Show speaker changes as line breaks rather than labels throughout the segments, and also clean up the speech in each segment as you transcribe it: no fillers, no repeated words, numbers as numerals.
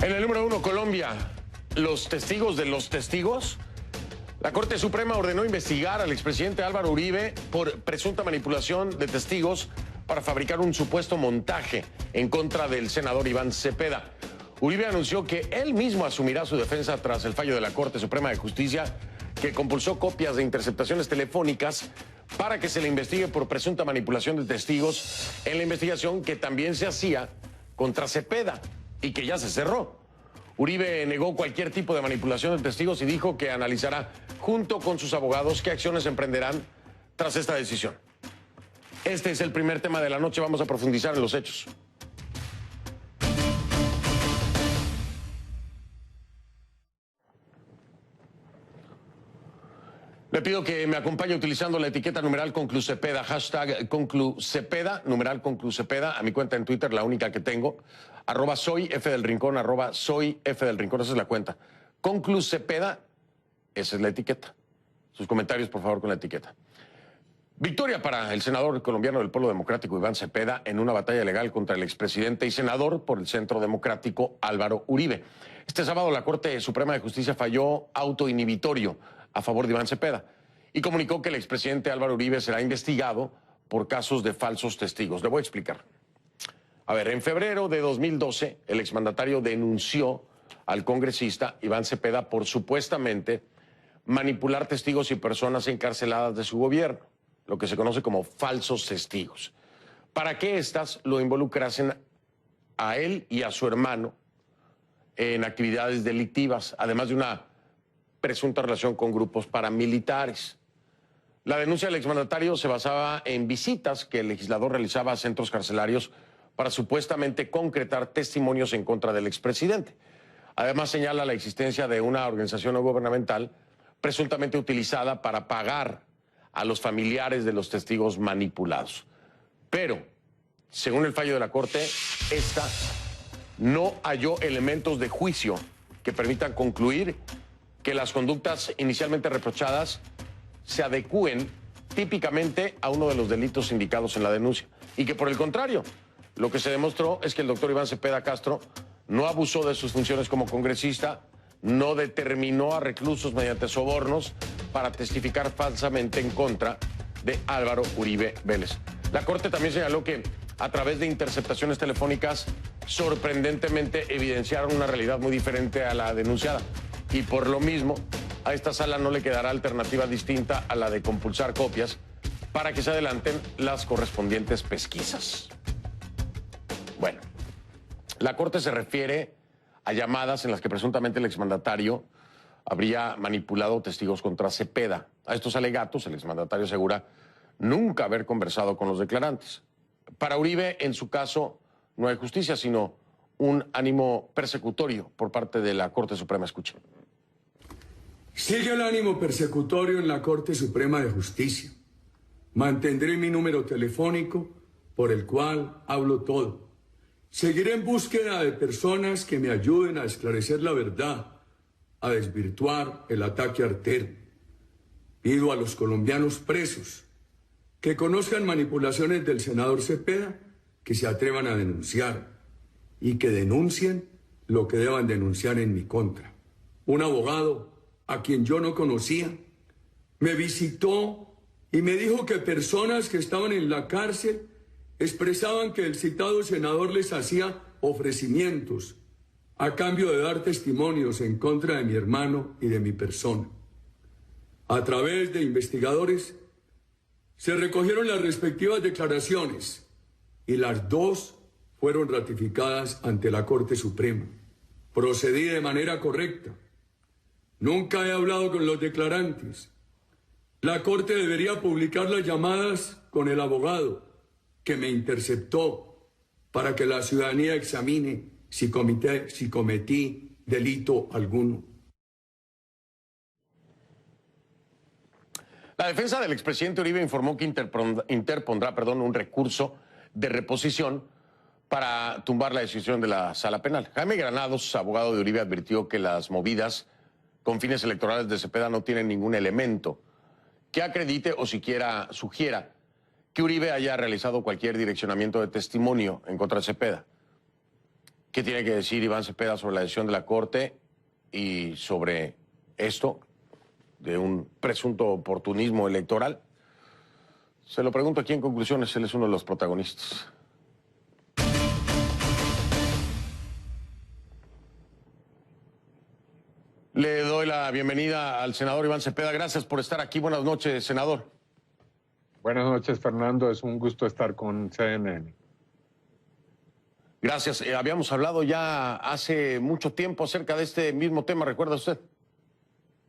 En el número 1, Colombia, los testigos de los testigos. La Corte Suprema ordenó investigar al expresidente Álvaro Uribe por presunta manipulación de testigos para fabricar un supuesto montaje en contra del senador Iván Cepeda. Uribe anunció que él mismo asumirá su defensa tras el fallo de la Corte Suprema de Justicia, que compulsó copias de interceptaciones telefónicas para que se le investigue por presunta manipulación de testigos en la investigación que también se hacía contra Cepeda y que ya se cerró. Uribe negó cualquier tipo de manipulación de testigos y dijo que analizará junto con sus abogados qué acciones emprenderán tras esta decisión. Este es el primer tema de la noche. Vamos a profundizar en los hechos. Le pido que me acompañe utilizando la etiqueta numeral conclucepeda, hashtag conclucepeda, numeral conclucepeda, a mi cuenta en Twitter, la única que tengo, @soyfdelrincón, @soyfdelrincón, esa es la cuenta. Conclucepeda, esa es la etiqueta. Sus comentarios, por favor, con la etiqueta. Victoria para el senador colombiano del Polo Democrático, Iván Cepeda, en una batalla legal contra el expresidente y senador por el Centro Democrático, Álvaro Uribe. Este sábado la Corte Suprema de Justicia falló autoinhibitorio a favor de Iván Cepeda y comunicó que el expresidente Álvaro Uribe será investigado por casos de falsos testigos. Le voy a explicar. A ver, en febrero de 2012, el exmandatario denunció al congresista Iván Cepeda por supuestamente manipular testigos y personas encarceladas de su gobierno, lo que se conoce como falsos testigos, para que éstas lo involucrasen a él y a su hermano en actividades delictivas, además de una presunta relación con grupos paramilitares. La denuncia del exmandatario se basaba en visitas que el legislador realizaba a centros carcelarios para supuestamente concretar testimonios en contra del expresidente. Además señala la existencia de una organización no gubernamental presuntamente utilizada para pagar a los familiares de los testigos manipulados. Pero, según el fallo de la Corte, esta no halló elementos de juicio que permitan concluir que las conductas inicialmente reprochadas se adecúen típicamente a uno de los delitos indicados en la denuncia. Y que, por el contrario, lo que se demostró es que el doctor Iván Cepeda Castro no abusó de sus funciones como congresista, no determinó a reclusos mediante sobornos para testificar falsamente en contra de Álvaro Uribe Vélez. La Corte también señaló que a través de interceptaciones telefónicas sorprendentemente evidenciaron una realidad muy diferente a la denunciada. Y por lo mismo, a esta sala no le quedará alternativa distinta a la de compulsar copias para que se adelanten las correspondientes pesquisas. Bueno, la Corte se refiere a llamadas en las que presuntamente el exmandatario habría manipulado testigos contra Cepeda. A estos alegatos, el exmandatario asegura nunca haber conversado con los declarantes. Para Uribe, en su caso, no hay justicia, sino un ánimo persecutorio por parte de la Corte Suprema. Escuchen.
Sigue el ánimo persecutorio en la Corte Suprema de Justicia. Mantendré mi número telefónico por el cual hablo todo. Seguiré en búsqueda de personas que me ayuden a esclarecer la verdad, a desvirtuar el ataque artero. Pido a los colombianos presos que conozcan manipulaciones del senador Cepeda, que se atrevan a denunciar y que denuncien lo que deban denunciar en mi contra. Un abogado a quien yo no conocía me visitó y me dijo que personas que estaban en la cárcel expresaban que el citado senador les hacía ofrecimientos a cambio de dar testimonios en contra de mi hermano y de mi persona. A través de investigadores se recogieron las respectivas declaraciones y las dos fueron ratificadas ante la Corte Suprema. Procedí de manera correcta. Nunca he hablado con los declarantes. La Corte debería publicar las llamadas con el abogado que me interceptó para que la ciudadanía examine si cometí delito alguno.
La defensa del expresidente Uribe informó que interpondrá un recurso de reposición para tumbar la decisión de la Sala Penal. Jaime Granados, abogado de Uribe, advirtió que las movidas con fines electorales de Cepeda no tienen ningún elemento que acredite o siquiera sugiera que Uribe haya realizado cualquier direccionamiento de testimonio en contra de Cepeda. ¿Qué tiene que decir Iván Cepeda sobre la decisión de la Corte y sobre esto de un presunto oportunismo electoral? Se lo pregunto aquí en Conclusiones, él es uno de los protagonistas. Le doy la bienvenida al senador Iván Cepeda. Gracias por estar aquí. Buenas noches, senador.
Buenas noches, Fernando. Es un gusto estar con CNN.
Gracias. Habíamos hablado ya hace mucho tiempo acerca de este mismo tema, ¿recuerda usted?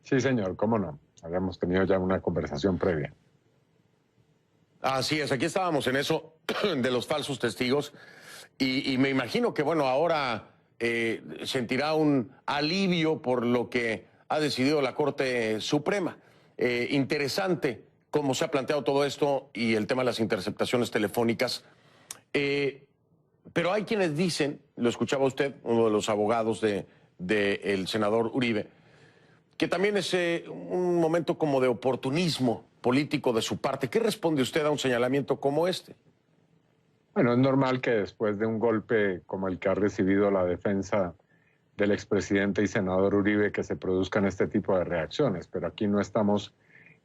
Sí, señor, cómo no. Habíamos tenido ya una conversación previa.
Así es, aquí estábamos en eso de los falsos testigos y me imagino que, bueno, ahora sentirá un alivio por lo que ha decidido la Corte Suprema. Interesante cómo se ha planteado todo esto y el tema de las interceptaciones telefónicas. Pero hay quienes dicen, lo escuchaba usted, uno de los abogados del senador Uribe, que también es un momento como de oportunismo político de su parte. ¿Qué responde usted a un señalamiento como este?
Bueno, es normal que después de un golpe como el que ha recibido la defensa del expresidente y senador Uribe que se produzcan este tipo de reacciones, pero aquí no estamos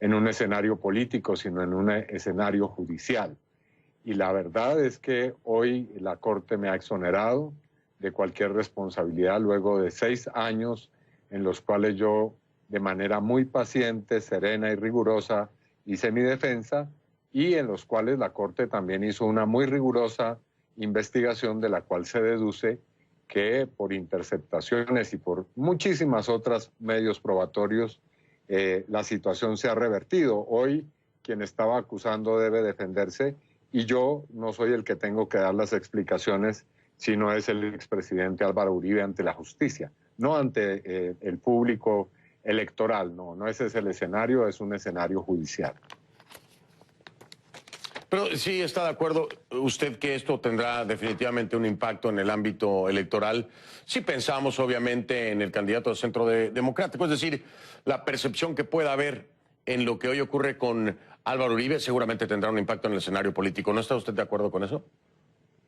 en un escenario político, sino en un escenario judicial. Y la verdad es que hoy la Corte me ha exonerado de cualquier responsabilidad luego de 6 años en los cuales yo, de manera muy paciente, serena y rigurosa, hice mi defensa y en los cuales la Corte también hizo una muy rigurosa investigación de la cual se deduce que por interceptaciones y por muchísimas otras medios probatorios la situación se ha revertido. Hoy quien estaba acusando debe defenderse y yo no soy el que tengo que dar las explicaciones, sino es el expresidente Álvaro Uribe ante la justicia, no ante el público electoral, no ese es el escenario, es un escenario judicial.
Pero sí está de acuerdo usted que esto tendrá definitivamente un impacto en el ámbito electoral. Sí pensamos obviamente en el candidato del Centro Democrático, es decir, la percepción que pueda haber en lo que hoy ocurre con Álvaro Uribe seguramente tendrá un impacto en el escenario político. ¿No está usted de acuerdo con eso?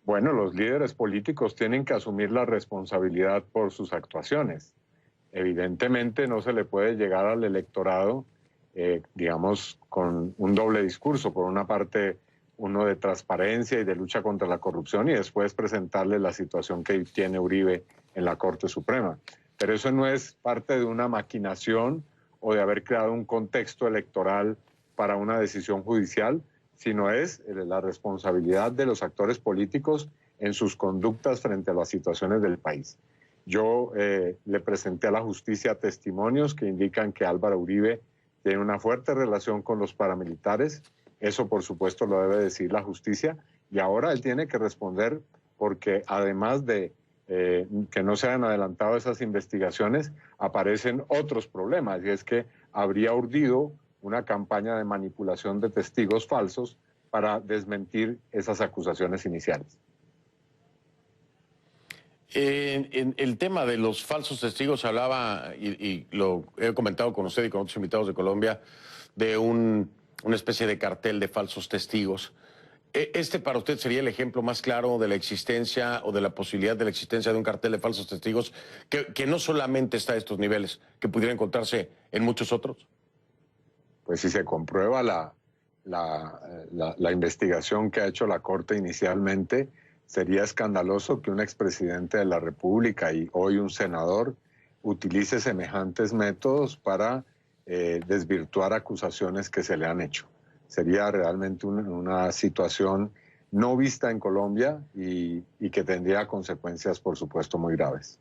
Bueno, los líderes políticos tienen que asumir la responsabilidad por sus actuaciones. Evidentemente no se le puede llegar al electorado, digamos, con un doble discurso. Por una parte, uno de transparencia y de lucha contra la corrupción y después presentarle la situación que tiene Uribe en la Corte Suprema. Pero eso no es parte de una maquinación o de haber creado un contexto electoral para una decisión judicial, sino es la responsabilidad de los actores políticos en sus conductas frente a las situaciones del país. Yo le presenté a la justicia testimonios que indican que Álvaro Uribe tiene una fuerte relación con los paramilitares. Eso, por supuesto, lo debe decir la justicia. Y ahora él tiene que responder porque además de que no se hayan adelantado esas investigaciones, aparecen otros problemas. Y es que habría urdido una campaña de manipulación de testigos falsos para desmentir esas acusaciones iniciales.
En el tema de los falsos testigos hablaba, y lo he comentado con usted y con otros invitados de Colombia, de una especie de cartel de falsos testigos. ¿Este para usted sería el ejemplo más claro de la existencia o de la posibilidad de la existencia de un cartel de falsos testigos que no solamente está a estos niveles, que pudiera encontrarse en muchos otros?
Pues si se comprueba la investigación que ha hecho la Corte inicialmente, sería escandaloso que un expresidente de la República y hoy un senador utilice semejantes métodos para desvirtuar acusaciones que se le han hecho. Sería realmente una situación no vista en Colombia y que tendría consecuencias, por supuesto, muy graves.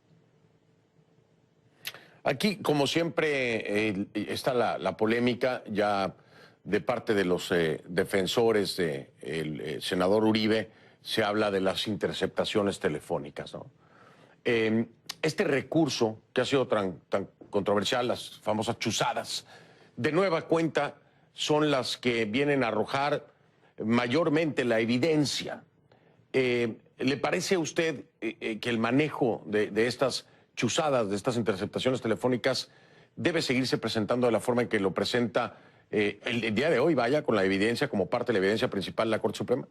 Aquí, como siempre, está la polémica ya de parte de los defensores del senador Uribe. Se habla de las interceptaciones telefónicas, ¿no? Este recurso que ha sido tan controversial, las famosas chuzadas, de nueva cuenta son las que vienen a arrojar mayormente la evidencia. ¿Le parece a usted que el manejo de estas chuzadas, de estas interceptaciones telefónicas, debe seguirse presentando de la forma en que lo presenta el día de hoy, vaya, con la evidencia como parte de la evidencia principal de la Corte Suprema?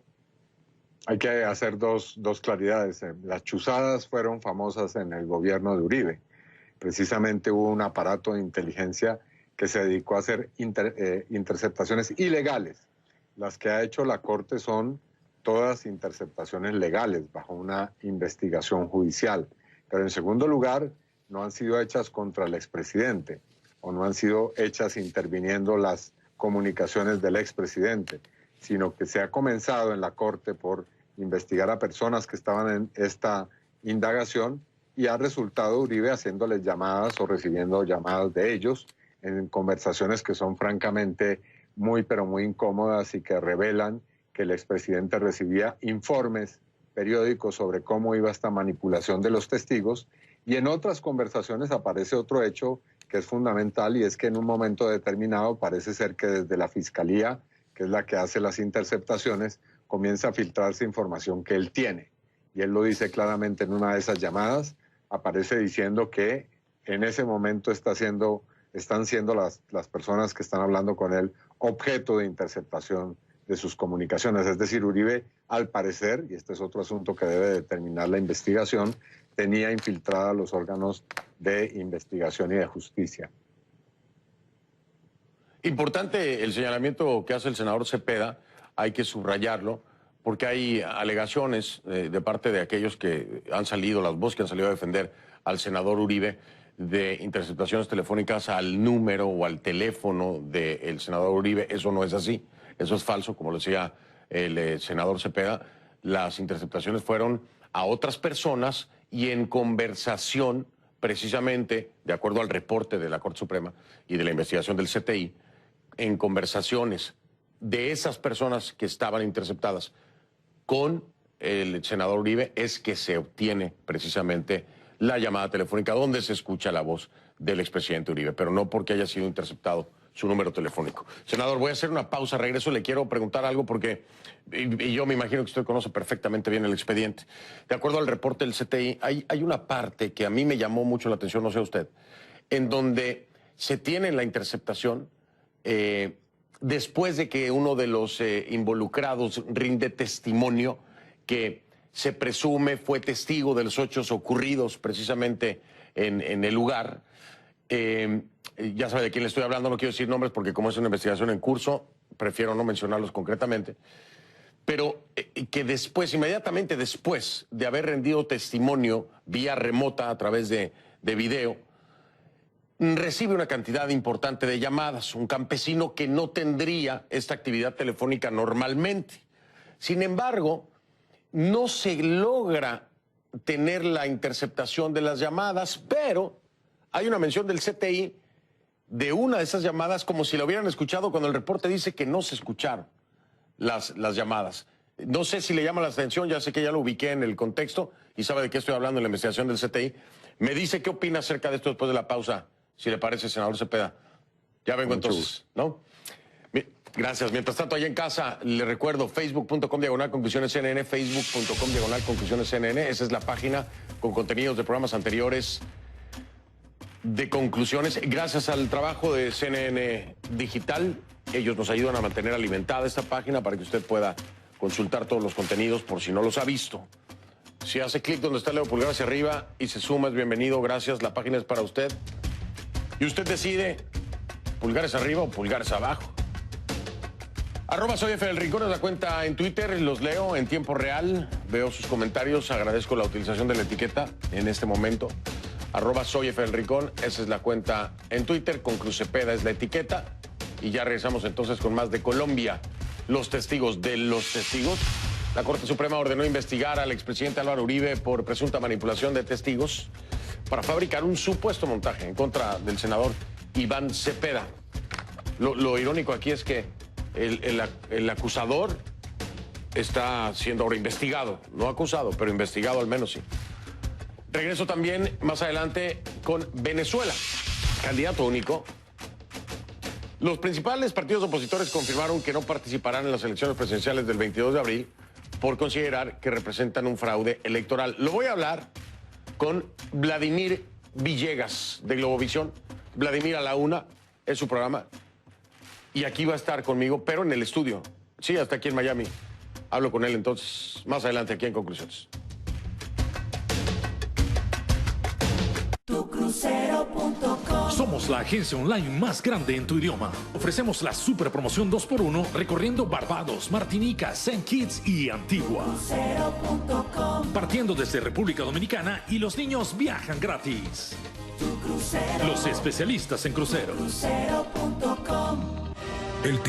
hay que hacer dos claridades. Las chuzadas fueron famosas en el gobierno de Uribe. Precisamente hubo un aparato de inteligencia que se dedicó a hacer interceptaciones ilegales. Las que ha hecho la Corte son todas interceptaciones legales bajo una investigación judicial. Pero en segundo lugar, no han sido hechas contra el expresidente o no han sido hechas interviniendo las comunicaciones del expresidente, sino que se ha comenzado en la Corte por investigar a personas que estaban en esta indagación y ha resultado Uribe haciéndoles llamadas o recibiendo llamadas de ellos en conversaciones que son francamente muy, pero muy incómodas y que revelan que el expresidente recibía informes periódicos sobre cómo iba esta manipulación de los testigos. Y en otras conversaciones aparece otro hecho que es fundamental, y es que en un momento determinado parece ser que desde la Fiscalía, que es la que hace las interceptaciones, comienza a filtrarse información que él tiene. Y él lo dice claramente en una de esas llamadas, aparece diciendo que en ese momento están siendo las personas que están hablando con él objeto de interceptación de sus comunicaciones. Es decir, Uribe, al parecer, y este es otro asunto que debe determinar la investigación, tenía infiltrada los órganos de investigación y de justicia.
Importante el señalamiento que hace el senador Cepeda, hay que subrayarlo, porque hay alegaciones de parte de aquellos que han salido, las voces que han salido a defender al senador Uribe, de interceptaciones telefónicas al número o al teléfono del senador Uribe. Eso no es así, eso es falso, como lo decía el senador Cepeda. Las interceptaciones fueron a otras personas y en conversación, precisamente, de acuerdo al reporte de la Corte Suprema y de la investigación del CTI, en conversaciones de esas personas que estaban interceptadas con el senador Uribe, es que se obtiene precisamente la llamada telefónica donde se escucha la voz del expresidente Uribe, pero no porque haya sido interceptado su número telefónico. Senador, voy a hacer una pausa, regreso, le quiero preguntar algo porque y yo me imagino que usted conoce perfectamente bien el expediente. De acuerdo al reporte del CTI, hay una parte que a mí me llamó mucho la atención, no sé usted, en donde se tiene la interceptación después de que uno de los involucrados rinde testimonio que se presume fue testigo de los hechos ocurridos precisamente en el lugar. Ya sabe de quién le estoy hablando, no quiero decir nombres porque como es una investigación en curso, prefiero no mencionarlos concretamente. Pero que después, inmediatamente después de haber rendido testimonio vía remota a través de video, recibe una cantidad importante de llamadas, un campesino que no tendría esta actividad telefónica normalmente. Sin embargo, no se logra tener la interceptación de las llamadas, pero hay una mención del CTI de una de esas llamadas como si la hubieran escuchado cuando el reporte dice que no se escucharon las llamadas. No sé si le llama la atención, ya sé que ya lo ubiqué en el contexto y sabe de qué estoy hablando en la investigación del CTI. Me dice qué opina acerca de esto después de la pausa, si le parece, senador Cepeda. Ya vengo entonces, ¿no? Gracias. Mientras tanto, allá en casa, le recuerdo, facebook.com/conclusionescnn, facebook.com/conclusionescnn. Esa es la página con contenidos de programas anteriores de conclusiones. Gracias al trabajo de CNN Digital, ellos nos ayudan a mantener alimentada esta página para que usted pueda consultar todos los contenidos por si no los ha visto. Si hace clic donde está el dedo pulgar hacia arriba y se suma, es bienvenido. Gracias. La página es para usted. Y usted decide pulgares arriba o pulgares abajo. @soy F del Rincón es la cuenta en Twitter, los leo en tiempo real, veo sus comentarios, agradezco la utilización de la etiqueta en este momento. @soy F del Rincón, esa es la cuenta en Twitter, Conclu Cepeda es la etiqueta. Y ya regresamos entonces con más de Colombia. Los testigos de los testigos. La Corte Suprema ordenó investigar al expresidente Álvaro Uribe por presunta manipulación de testigos para fabricar un supuesto montaje en contra del senador Iván Cepeda. Lo irónico aquí es que el acusador está siendo ahora investigado, no acusado, pero investigado al menos sí. Regreso también más adelante con Venezuela, candidato único. Los principales partidos opositores confirmaron que no participarán en las elecciones presidenciales del 22 de abril por considerar que representan un fraude electoral. Lo voy a hablar con Vladimir Villegas de Globovisión. Vladimir a la una es su programa. Y aquí va a estar conmigo, pero en el estudio. Sí, hasta aquí en Miami. Hablo con él entonces más adelante aquí en Conclusiones.
Somos la agencia online más grande en tu idioma. Ofrecemos la super promoción 2x1 recorriendo Barbados, Martinica, Saint Kitts y Antigua. Partiendo desde República Dominicana y los niños viajan gratis. Los especialistas en cruceros.